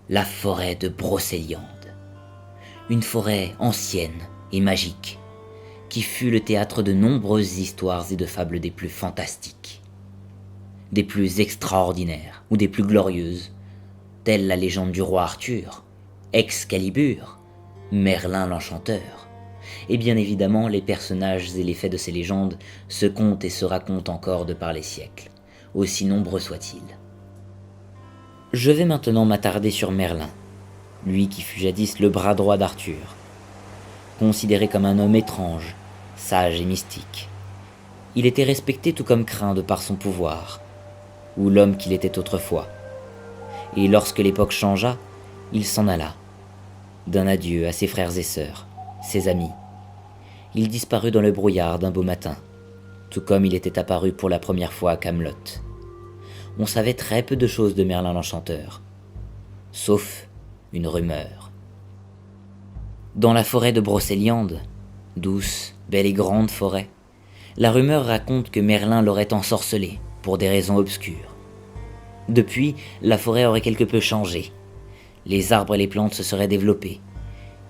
la forêt de Brocéliande. Une forêt ancienne et magique, qui fut le théâtre de nombreuses histoires et de fables des plus fantastiques, des plus extraordinaires ou des plus glorieuses, telle la légende du roi Arthur, Excalibur, Merlin l'Enchanteur. Et bien évidemment, les personnages et les faits de ces légendes se content et se racontent encore de par les siècles, aussi nombreux soient-ils. Je vais maintenant m'attarder sur Merlin, lui qui fut jadis le bras droit d'Arthur, considéré comme un homme étrange, sage et mystique. Il était respecté tout comme craint de par son pouvoir, ou l'homme qu'il était autrefois. Et lorsque l'époque changea, il s'en alla, d'un adieu à ses frères et sœurs, ses amis. Il disparut dans le brouillard d'un beau matin, tout comme il était apparu pour la première fois à Camelot. On savait très peu de choses de Merlin l'Enchanteur, sauf une rumeur. Dans la forêt de Brocéliande, douce, belle et grande forêt, la rumeur raconte que Merlin l'aurait ensorcelé pour des raisons obscures. Depuis, la forêt aurait quelque peu changé. Les arbres et les plantes se seraient développés.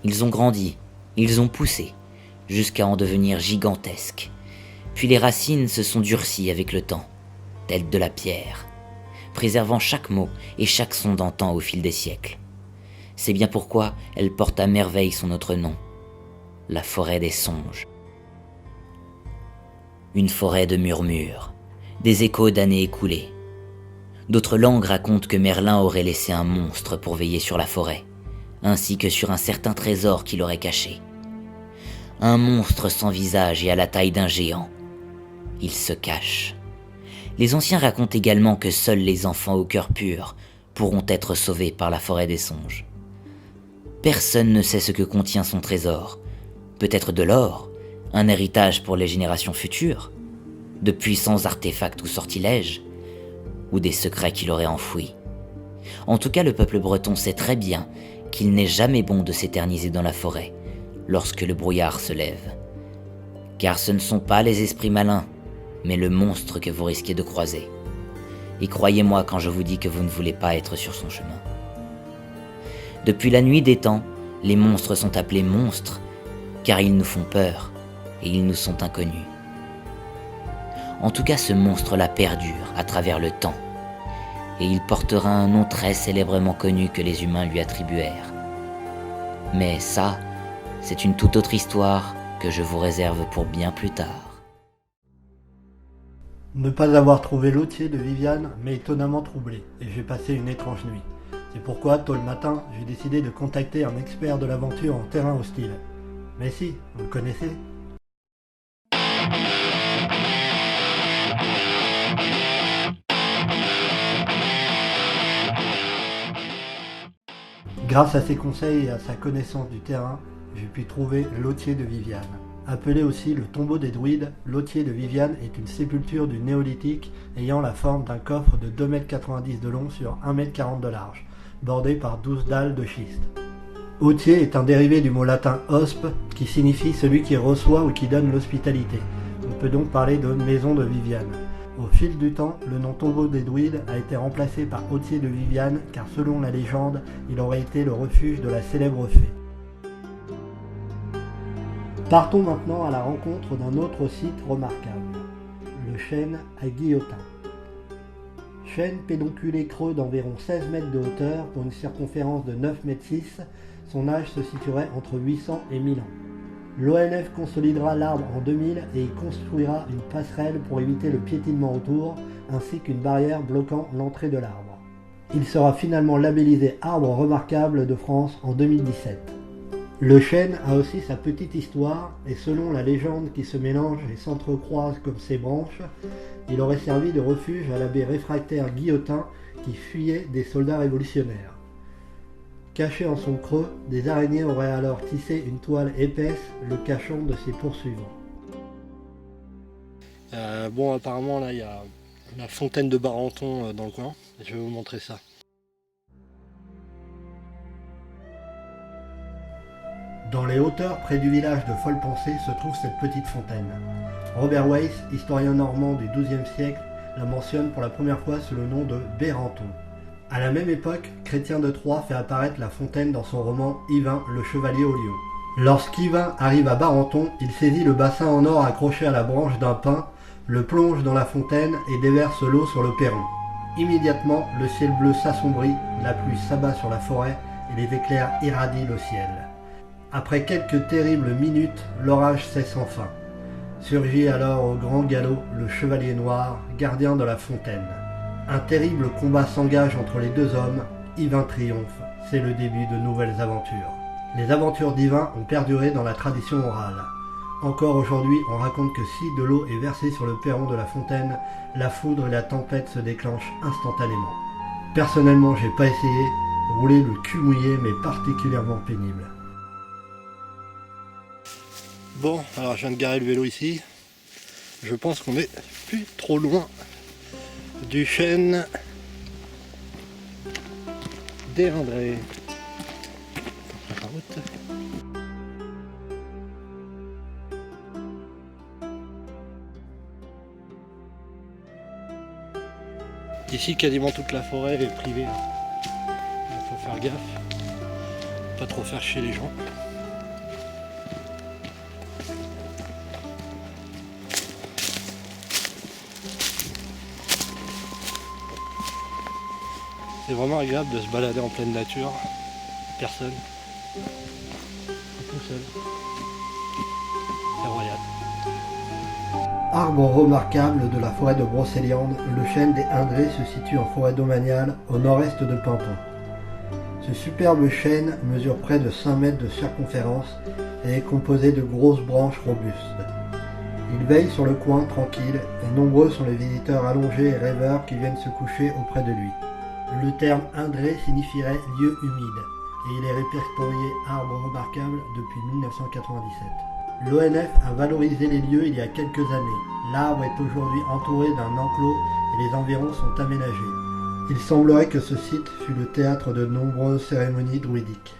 Ils ont grandi, ils ont poussé, jusqu'à en devenir gigantesques. Puis les racines se sont durcies avec le temps, telles de la pierre, préservant chaque mot et chaque son d'antan au fil des siècles. C'est bien pourquoi elle porte à merveille son autre nom, la forêt des songes. Une forêt de murmures, des échos d'années écoulées. D'autres langues racontent que Merlin aurait laissé un monstre pour veiller sur la forêt, ainsi que sur un certain trésor qu'il aurait caché. Un monstre sans visage et à la taille d'un géant. Il se cache. Les anciens racontent également que seuls les enfants au cœur pur pourront être sauvés par la forêt des songes. Personne ne sait ce que contient son trésor. Peut-être de l'or, un héritage pour les générations futures, de puissants artefacts ou sortilèges, ou des secrets qu'il aurait enfouis. En tout cas, le peuple breton sait très bien qu'il n'est jamais bon de s'éterniser dans la forêt lorsque le brouillard se lève. Car ce ne sont pas les esprits malins, mais le monstre que vous risquez de croiser. Et croyez-moi quand je vous dis que vous ne voulez pas être sur son chemin. Depuis la nuit des temps, les monstres sont appelés monstres, car ils nous font peur et ils nous sont inconnus. En tout cas, ce monstre-là perdure à travers le temps, et il portera un nom très célèbrement connu que les humains lui attribuèrent. Mais ça, c'est une toute autre histoire que je vous réserve pour bien plus tard. Ne pas avoir trouvé l'hôtier de Viviane m'a étonnamment troublé, et j'ai passé une étrange nuit. C'est pourquoi, tôt le matin, j'ai décidé de contacter un expert de l'aventure en terrain hostile. Mais si, vous le connaissez ? Grâce à ses conseils et à sa connaissance du terrain, j'ai pu trouver l'hôtier de Viviane. Appelé aussi le tombeau des druides, l'hôtier de Viviane est une sépulture du néolithique ayant la forme d'un coffre de 2,90 m de long sur 1,40 m de large, bordé par 12 dalles de schiste. Hôtier est un dérivé du mot latin hosp, qui signifie celui qui reçoit ou qui donne l'hospitalité. On peut donc parler de maison de Viviane. Au fil du temps, le nom tombeau des druides a été remplacé par Hôtier de Viviane, car selon la légende, il aurait été le refuge de la célèbre fée. Partons maintenant à la rencontre d'un autre site remarquable, le chêne à Guillotin. Chêne pédonculé creux d'environ 16 mètres de hauteur pour une circonférence de 9,6 m, son âge se situerait entre 800 et 1000 ans. L'ONF consolidera l'arbre en 2000 et y construira une passerelle pour éviter le piétinement autour, ainsi qu'une barrière bloquant l'entrée de l'arbre. Il sera finalement labellisé Arbre remarquable de France en 2017. Le chêne a aussi sa petite histoire, et selon la légende qui se mélange et s'entrecroise comme ses branches, il aurait servi de refuge à l'abbé réfractaire Guillotin qui fuyait des soldats révolutionnaires. Caché en son creux, des araignées auraient alors tissé une toile épaisse le cachant de ses poursuivants. Apparemment là il y a la fontaine de Barenton dans le coin, je vais vous montrer ça. Dans les hauteurs près du village de Follepensée se trouve cette petite fontaine. Robert Weiss, historien normand du XIIe siècle, la mentionne pour la première fois sous le nom de Bérenton. À la même époque, Chrétien de Troyes fait apparaître La Fontaine dans son roman Yvain, le chevalier au lion. Lorsqu'Yvain arrive à Barenton, il saisit le bassin en or accroché à la branche d'un pin, le plonge dans la fontaine et déverse l'eau sur le perron. Immédiatement, le ciel bleu s'assombrit, la pluie s'abat sur la forêt et les éclairs irradient le ciel. Après quelques terribles minutes, l'orage cesse enfin. Surgit alors au grand galop le chevalier noir, gardien de la fontaine. Un terrible combat s'engage entre les deux hommes, Yvain triomphe, c'est le début de nouvelles aventures. Les aventures d'Yvain ont perduré dans la tradition orale. Encore aujourd'hui, on raconte que si de l'eau est versée sur le perron de la fontaine, la foudre et la tempête se déclenchent instantanément. Personnellement, j'ai pas essayé, rouler le cul mouillé m'est particulièrement pénible. Bon, alors je viens de garer le vélo ici. Je pense qu'on est plus trop loin du chêne des Indrés. La route. Ici, quasiment toute la forêt est privée. Il faut faire gaffe, pas trop faire chier les gens. C'est vraiment agréable de se balader en pleine nature. Personne. Tout seul. C'est royal. Arbre remarquable de la forêt de Brocéliande, le chêne des Indrés se situe en forêt domaniale au nord-est de Paimpont. Ce superbe chêne mesure près de 5 mètres de circonférence et est composé de grosses branches robustes. Il veille sur le coin tranquille et nombreux sont les visiteurs allongés et rêveurs qui viennent se coucher auprès de lui. Le terme Indré signifierait lieu humide et il est répertorié arbre remarquable depuis 1997. L'ONF a valorisé les lieux il y a quelques années. L'arbre est aujourd'hui entouré d'un enclos et les environs sont aménagés. Il semblerait que ce site fut le théâtre de nombreuses cérémonies druidiques.